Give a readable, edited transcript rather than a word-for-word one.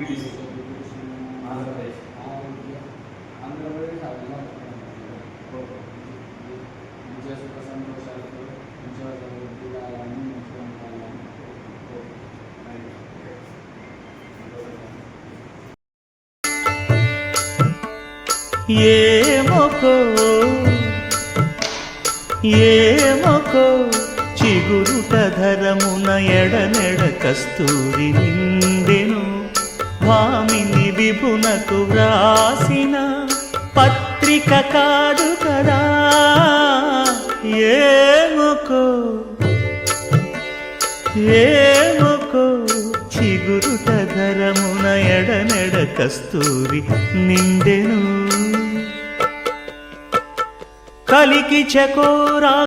ఆంధ్రప్రదేశ్ మంచిగా సుఖ సంతోషాలతో మంచిగా చదువుకోవాలని మంచిగా ఉండాలని ఏమొకో చిగురుట ధరమున ఎడనెడ కస్తూరి నిండెను భామిని విభునకు వ్రాసిన పత్రిక కాదు కదా. ఏమొకో చిగురుట ధరమున ఎడనెడ కస్తూరి నిండెను కలికి చకోరా